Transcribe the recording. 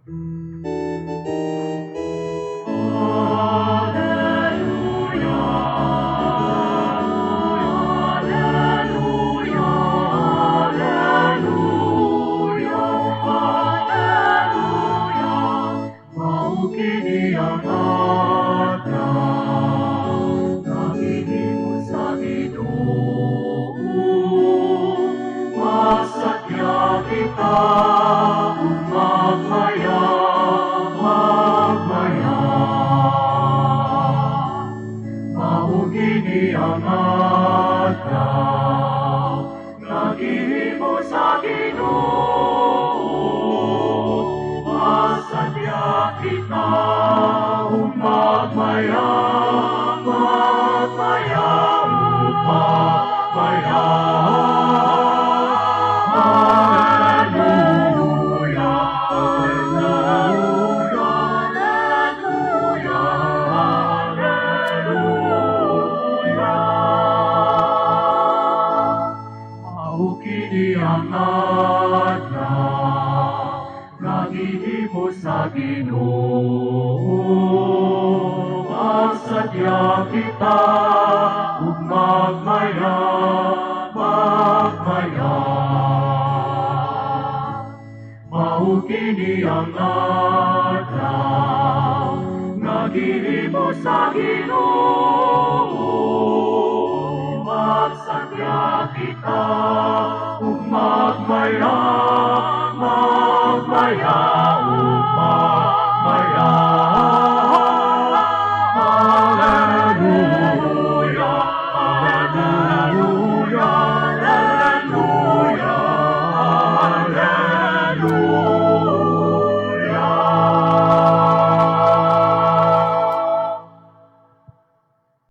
Masadya kita magmaya, magmaya. Mahugini ang adlaw, naghihimo sa Ginoo. Masadya kita magmaya, magmaya, magmaya. Mahugini ang adlaw, naghihimo sa Ginoo. Magsadya kita ug magmaya, magmaya. Mahugini ang adlaw, naghihimo sa Ginoo. Magsadya kita ug magmaya, magmaya, ug magmaya.